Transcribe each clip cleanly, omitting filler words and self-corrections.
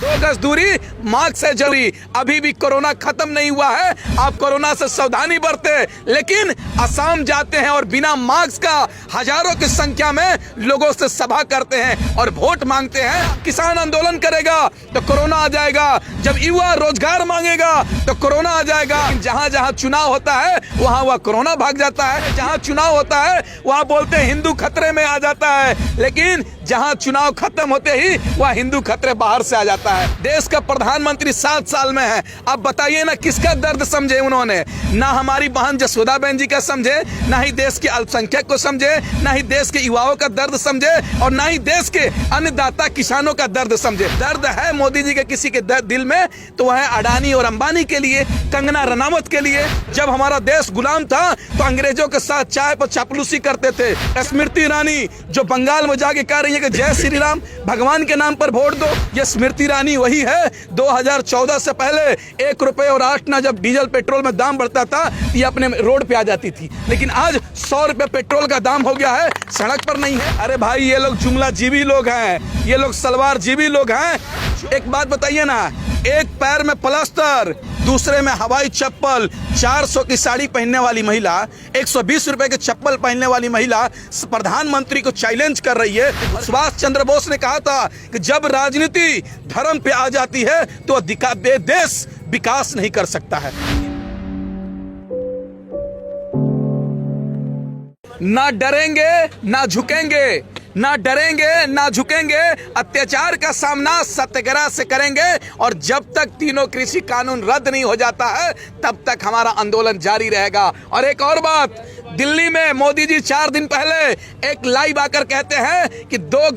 2 गज दूरी, मास्क है जरूरी। अभी भी कोरोना खत्म नहीं हुआ है, आप कोरोना से सावधानी बरते। लेकिन असम जाते हैं और बिना मास्क का हजारों की संख्या में लोगों से सभा करते हैं और वोट मांगते हैं। किसान आंदोलन करेगा तो कोरोना आ जाएगा, जब युवा रोजगार मांगेगा तो कोरोना आ जाएगा। जहां जहां चुनाव होता है वहां वह कोरोना भाग जाता है। जहां चुनाव होता है वहां बोलते हैं हिंदू खतरे में आ जाता है, लेकिन जहां चुनाव खत्म होते ही वह हिंदू खतरे बाहर से आ जाता है। देश का प्रधानमंत्री 7 साल में है, अब बताइए ना किसका दर्द समझे उन्होंने? ना हमारी बहन जसोदा बहन जी का समझे, ना ही देश के अल्पसंख्यक को समझे, ना ही देश के युवाओं का दर्द समझे, और ना ही देश के अन्नदाता किसानों का दर्द समझे। दर्द है मोदी जी के किसी के दिल में तो वह है अडानी और अंबानी के लिए, कंगना रनावत के लिए। जब हमारा देश गुलाम था तो अंग्रेजों के साथ चाय पर चापलूसी करते थे। स्मृति ईरानी जो बंगाल में जाके कह रही है कि जय श्री राम, भगवान के नाम पर वोट दो, ये स्मृति ईरानी वही है 2014 से पहले 1 रुपए और 8 आना जब डीजल पेट्रोल में दाम बढ़ता था ये अपने रोड पे आ जाती थी, लेकिन आज 100 रुपए पेट्रोल का दाम हो गया है, सड़क पर नहीं है। अरे भाई ये लोग जुमला जीवी लोग हैं, ये लोग सलवार जीवी लोग हैं। एक बात बताइए ना, एक पैर में प्लास्टर, दूसरे में हवाई चप्पल, 400 की साड़ी पहनने वाली महिला, 120 रुपए के चप्पल पहनने वाली महिला प्रधानमंत्री को चैलेंज कर रही है। सुभाष चंद्र बोस ने कहा था कि जब राजनीति धर्म पे आ जाती है तो देश विकास नहीं कर सकता है। ना डरेंगे ना झुकेंगे, ना डरेंगे ना झुकेंगे, अत्याचार का सामना सत्याग्रह से करेंगे, और जब तक तीनों कृषि कानून रद्द नहीं हो जाता है तब तक हमारा आंदोलन जारी रहेगा। और एक और बात, दिल्ली में मोदी जी 4 दिन पहले एक लाइव आकर कहते हैं कि 2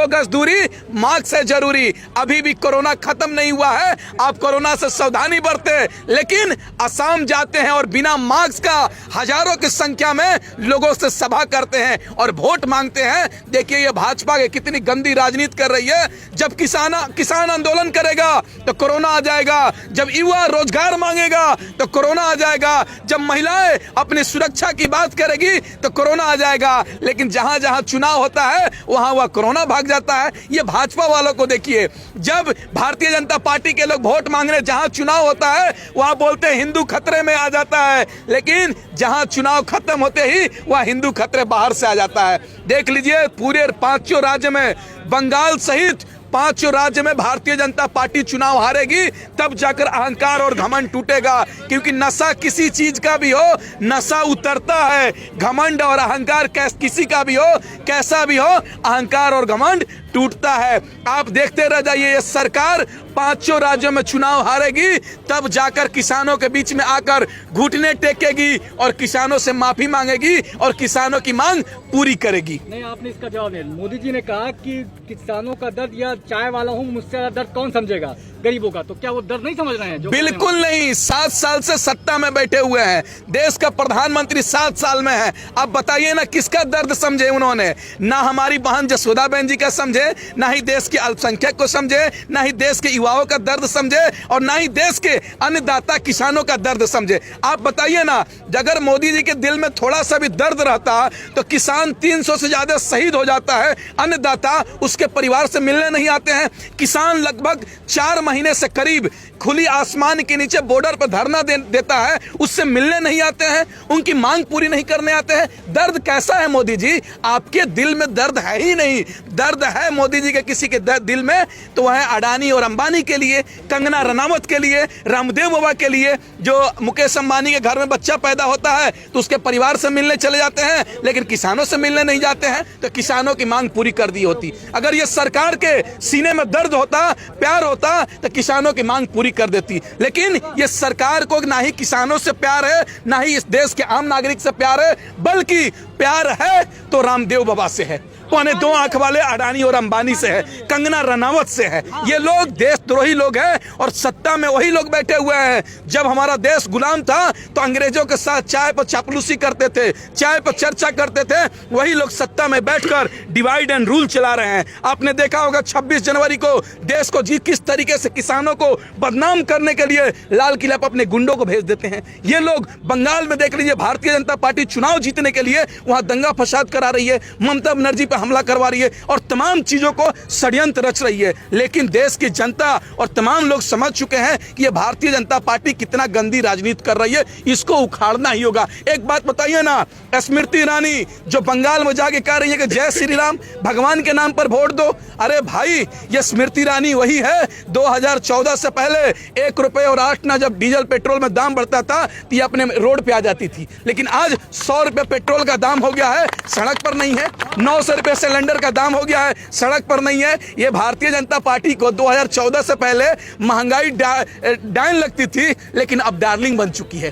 गज दूरी, मास्क है जरूरी। अभी भी कोरोना खत्म नहीं हुआ है, आप कोरोना से सावधानी बरते। लेकिन असम जाते हैं और बिना मास्क का हजारों की संख्या में लोगों से सभा करते हैं और वोट मांगते हैं। देखिए ये भाजपा की कितनी गंदी राजनीति कर रही है। जब किसान आंदोलन करेगा तो कोरोना आ जाएगा, जब युवा रोजगार मांगेगा तो कोरोना आ जाएगा, जब महिलाएं अपनी सुरक्षा की बात करेगी तो कोरोना आ जाएगा, लेकिन जहां जहां चुनाव होता है वहां वह कोरोना भाग जाता है। ये भाजपा वालों को देखिए, जब भारतीय जनता पार्टी के लोग वोट मांगने जहां चुनाव होता है वहां बोलते हैं हिंदू खतरे में आ जाता है, लेकिन जहां चुनाव खत्म होते ही वह हिंदू खतरे बाहर से आ जाता है। देख लीजिए पूरे 5 राज्य में, बंगाल सहित 5 राज्य में भारतीय जनता पार्टी चुनाव हारेगी, तब जाकर अहंकार और घमंड टूटेगा। क्योंकि नशा किसी चीज का भी हो, नशा उतरता है, घमंड और अहंकार किसी का भी हो, कैसा भी हो, अहंकार और घमंड टूटता है। आप देखते रह जाइए, ये सरकार 5 राज्यों में चुनाव हारेगी, तब जाकर किसानों के बीच में आकर घुटने टेकेगी और किसानों से माफी मांगेगी और किसानों की मांग पूरी करेगी। नहीं, आपने इसका जवाब दिया। मोदी जी ने कहा कि किसानों का दर्द या चाय वाला हूँ मुझसे ज्यादा दर्द कौन समझेगा गरीबों का, तो क्या वो दर्द नहीं समझ रहे हैं? बिल्कुल नहीं, 7 साल से सत्ता में बैठे हुए हैं, देश का प्रधानमंत्री 7 साल में है, अब बताइए ना किसका दर्द समझे उन्होंने? ना हमारी बहन जसोदा बहन जी का समझे, ना ही देश के अल्पसंख्यक को समझे, ना ही देश के युवाओं का दर्द समझे, और ना ही देश के अन्नदाता किसानों का दर्द समझे। आप बताइए ना, अगर मोदी जी के दिल में थोड़ा सा भी दर्द रहता तो किसान 300 से ज्यादा शहीद हो जाता है, अन्नदाता उसके परिवार से मिलने नहीं आते हैं, किसान लगभग 4 महीने से करीब खुली आसमान के नीचे बॉर्डर पर धरना देता है, उससे मिलने नहीं आते हैं, उनकी मांग पूरी नहीं करने आते हैं। दर्द कैसा है मोदी जी? आपके दिल में दर्द है ही नहीं। दर्द है मोदी जी के किसी के दिल में तो वह है अडानी और अंबानी के लिए, कंगना रनावत के लिए, रामदेव बाबा के लिए। जो मुकेश अंबानी के घर में बच्चा पैदा होता है तो उसके परिवार से मिलने चले जाते हैं, लेकिन किसानों से मिलने नहीं जाते हैं, तो किसानों की मांग पूरी कर दी होती। अगर ये सरकार के सीने में दर्द होता, प्यार होता, तो किसानों की मांग पूरी कर देती। लेकिन ये सरकार को ना ही किसानों से प्यार है, ना ही इस देश के आम नागरिक से प्यार है, बल्कि प्यार है तो रामदेव बाबा से है, 2.25 आंख वाले अडानी और अंबानी से है, कंगना रनावत से है। ये लोग देशद्रोही लोग हैं और सत्ता में वही लोग बैठे हुए हैं। जब हमारा देश गुलाम था तो अंग्रेजों के साथ चाय पर चापलूसी करते थे, चाय पर चर्चा करते थे, वही लोग सत्ता में बैठकर डिवाइड एंड रूल चला रहे हैं। आपने देखा होगा 26 जनवरी को देश को किस तरीके से किसानों को बदनाम करने के लिए लाल किला पर अपने गुंडों को भेज देते हैं। ये लोग बंगाल में देख लीजिए, भारतीय जनता पार्टी चुनाव जीतने के लिए वहां दंगा फसाद करा रही है, ममता बनर्जी हमला करवा रही है और तमाम चीजों को षड्यंत्र रच रही है। लेकिन देश की जनता और तमाम लोग समझ चुके हैं कि ये भारतीय जनता पार्टी कितना गंदी राजनीति कर रही है, इसको उखाड़ना ही होगा। एक बात बताइए ना, स्मृति ईरानी जो बंगाल में जाके कह रही है कि जय श्री राम, भगवान के नाम पर वोट दो। अरे भाई, ये स्मृति ईरानी वही है 2014 से पहले 1 रुपए और 8 आना जब डीजल पेट्रोल में दाम बढ़ता था तो ये अपने रोड पे आ जाती थी। लेकिन आज 100 रुपए पेट्रोल का दाम हो गया है, सड़क पर नहीं है। 900 रुपए सिलेंडर का दाम हो गया है, सड़क पर नहीं है। ये भारतीय जनता पार्टी को 2014 से पहले महंगाई डायन लगती थी, लेकिन अब डार्लिंग बन चुकी है।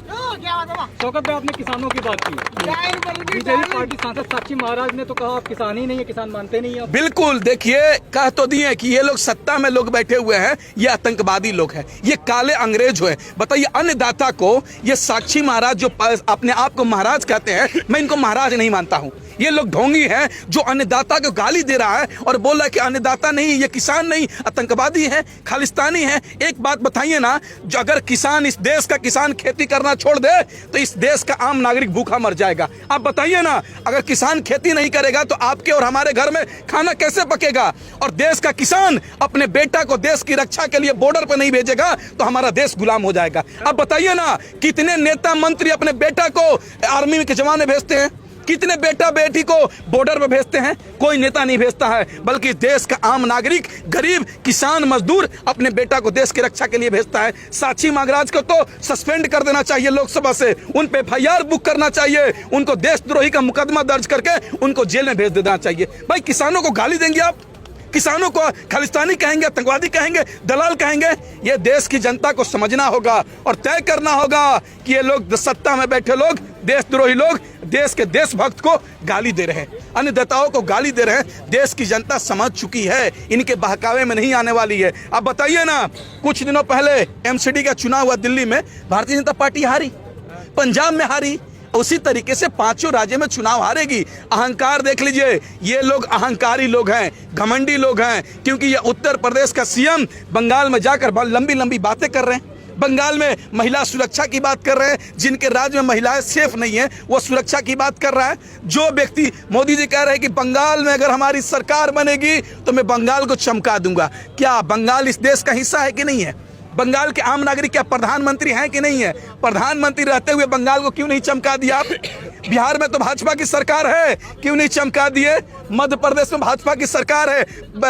शौकत भाई, आपने किसानों की बात की, बीजेपी पार्टी सांसद साक्षी महाराज ने तो कहा आप किसान ही नहीं है, किसान मानते नहीं है। बिल्कुल, देखिए कह तो दिए कि ये लोग सत्ता में लोग बैठे हुए हैं, ये आतंकवादी लोग हैं, ये काले अंग्रेज हुए। बताइए, अन्नदाता को ये साक्षी महाराज जो अपने आप को महाराज कहते हैं, मैं इनको महाराज नहीं मानता हूं। ये लोग ढोंगी हैं जो अन्नदाता को गाली दे रहा है और बोल रहा है कि अन्नदाता नहीं, ये किसान नहीं, आतंकवादी है, खालिस्तानी है। एक बात बताइए ना, जो अगर किसान, इस देश का किसान खेती करना छोड़ दे तो इस देश का आम नागरिक भूखा मर जाएगा। आप बताइए ना, अगर किसान खेती नहीं करेगा तो आपके और हमारे घर में खाना कैसे पकेगा? और देश का किसान अपने बेटा को देश की रक्षा के लिए बॉर्डर पर नहीं भेजेगा तो हमारा देश गुलाम हो जाएगा। अब बताइए ना, कितने नेता मंत्री अपने बेटा को आर्मी के जवान में भेजते हैं, कितने बेटा बेटी को बॉर्डर पर भेजते हैं? कोई नेता नहीं भेजता है, बल्कि देश का आम नागरिक, गरीब, किसान, मजदूर अपने बेटा को देश की रक्षा के लिए भेजता है। साक्षी महाराज को तो सस्पेंड कर देना चाहिए लोकसभा से, उन पे FIR बुक करना चाहिए, उनको देशद्रोही का मुकदमा दर्ज करके उनको जेल में भेज देना चाहिए। भाई, किसानों को गाली देंगे आप? किसानों को खालिस्तानी कहेंगे, आतंकवादी कहेंगे, दलाल कहेंगे? ये देश की जनता को समझना होगा और तय करना होगा कि ये लोग सत्ता में बैठे लोग, देशद्रोही लोग, देश के देशभक्त को गाली दे रहे हैं, अन्नदाताओं को गाली दे रहे हैं। देश की जनता समझ चुकी है, इनके बहकावे में नहीं आने वाली है। अब बताइए ना, कुछ दिनों पहले MCD का चुनाव हुआ दिल्ली में, भारतीय जनता पार्टी हारी, पंजाब में हारी, उसी तरीके से 5 राज्य में चुनाव हारेगी। अहंकार देख लीजिए, ये लोग अहंकारी लोग हैं, घमंडी लोग हैं, क्योंकि ये उत्तर प्रदेश का CM बंगाल में जाकर लंबी लंबी बातें कर रहे हैं। बंगाल में महिला सुरक्षा की बात कर रहे हैं, जिनके राज्य में महिलाएं सेफ नहीं है वो सुरक्षा की बात कर रहा है। जो व्यक्ति, मोदी जी कह रहे हैं कि बंगाल में अगर हमारी सरकार बनेगी तो मैं बंगाल को चमका दूंगा। क्या बंगाल इस देश का हिस्सा है कि नहीं है? बंगाल के आम नागरिक क्या प्रधानमंत्री हैं कि नहीं है? प्रधानमंत्री रहते हुए बंगाल को क्यों नहीं चमका दिया आप? बिहार में तो भाजपा की सरकार है, क्यों नहीं चमका दिए? मध्य प्रदेश में भाजपा की सरकार है,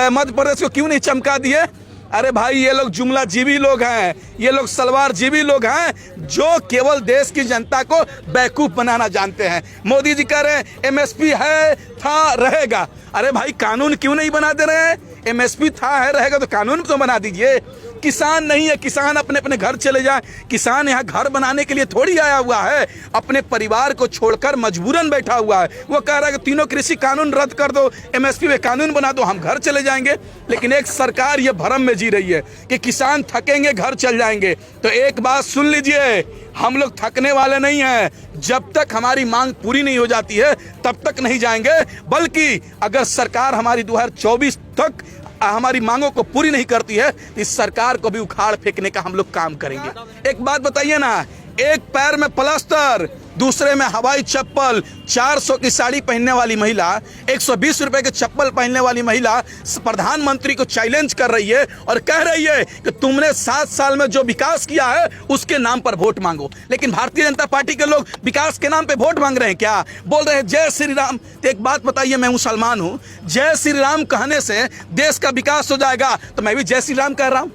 मध्य प्रदेश को क्यों नहीं चमका दिए? अरे भाई, ये लोग जुमला जीवी लोग हैं, ये लोग सलवार जीवी लोग हैं, जो केवल देश की जनता को बेवकूफ बनाना जानते हैं। मोदी जी कह रहे हैं MSP है, था, रहेगा। अरे भाई, कानून क्यों नहीं बना दे रहे हैं? MSP था, है, रहेगा तो कानून तो बना दीजिए। किसान नहीं है, किसान अपने अपने घर चले जाए। किसान यहाँ घर बनाने के लिए थोड़ी आया हुआ है, अपने परिवार को छोड़कर मजबूरन बैठा हुआ है। वो कह रहा है कि तीनों कृषि कानून रद्द कर दो, MSP में कानून बना दो, हम घर चले जाएंगे। लेकिन एक सरकार ये भरम में जी रही है कि किसान थकेंगे घर चल जाएंगे। तो एक बात सुन लीजिए, हम लोग थकने वाले नहीं हैं। जब तक हमारी मांग पूरी नहीं हो जाती है तब तक नहीं जाएंगे, बल्कि अगर सरकार हमारी 2024 तक हमारी मांगों को पूरी नहीं करती है, इस सरकार को भी उखाड़ फेंकने का हम लोग काम करेंगे। एक बात बताइए ना, एक पैर में प्लास्टर, दूसरे में हवाई चप्पल, 400 की साड़ी पहनने वाली महिला, 120 रुपए के चप्पल पहनने वाली महिला प्रधानमंत्री को चैलेंज कर रही है और कह रही है कि तुमने 7 साल में जो विकास किया है उसके नाम पर वोट मांगो। लेकिन भारतीय जनता पार्टी के लोग विकास के नाम पे वोट मांग रहे हैं, क्या बोल रहे हैं? जय श्री राम। तो एक बात बताइए, मैं मुसलमान हूं, जय श्री राम कहने से देश का विकास हो जाएगा तो मैं भी जय श्री राम कह रहा हूं।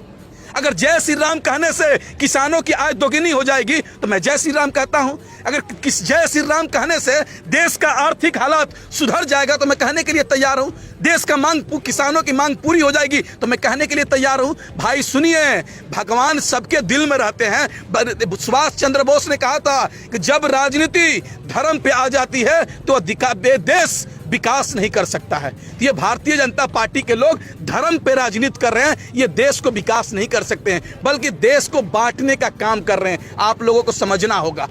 अगर जय श्री राम कहने से किसानों की आय दोगुनी हो जाएगी तो मैं जय श्री राम कहता हूं। अगर जय श्री राम कहने से देश का आर्थिक हालात सुधर जाएगा तो मैं कहने के लिए तैयार हूं। देश का किसानों की मांग पूरी हो जाएगी तो मैं कहने के लिए तैयार हूं। भाई सुनिए, भगवान सबके दिल में रहते हैं। सुभाष चंद्र बोस ने कहा था कि जब राजनीति धर्म पे आ जाती है तो देश विकास नहीं कर सकता है। ये भारतीय जनता पार्टी के लोग धर्म पे राजनीति कर रहे हैं, ये देश को विकास नहीं कर सकते हैं, बल्कि देश को बांटने का काम कर रहे हैं। आप लोगों को समझना होगा।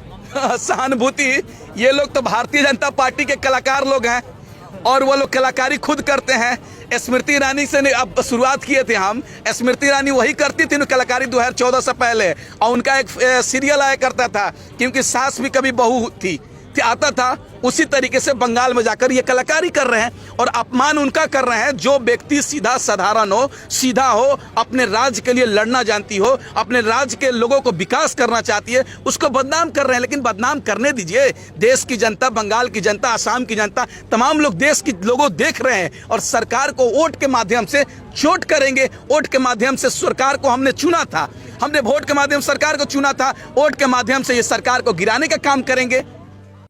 सहानुभूति, ये लोग तो भारतीय जनता पार्टी के कलाकार लोग हैं और वो लोग कलाकारी खुद करते हैं। स्मृति ईरानी से अब शुरुआत किए थे हम। स्मृति ईरानी वही करती थी कलाकारी 2014 से पहले, और उनका एक सीरियल आया करता था, क्योंकि सास भी कभी बहू थी, आता था उसी तरीके से बंगाल में जाकर ये कलाकारी कर रहे हैं और अपमान उनका कर रहे हैं जो व्यक्ति सीधा साधारण हो, सीधा हो, अपने राज्य के लिए लड़ना जानती हो, अपने राज्य के लोगों को विकास करना चाहती है, उसको बदनाम कर रहे हैं। लेकिन बदनाम करने दीजिए, देश की जनता, बंगाल की जनता, आसाम की जनता, तमाम लोग, देश के लोगों देख रहे हैं और सरकार को वोट के माध्यम से चोट करेंगे। वोट के माध्यम से सरकार को हमने चुना था, हमने वोट के माध्यम से सरकार को चुना था, वोट के माध्यम से ये सरकार को गिराने का काम करेंगे।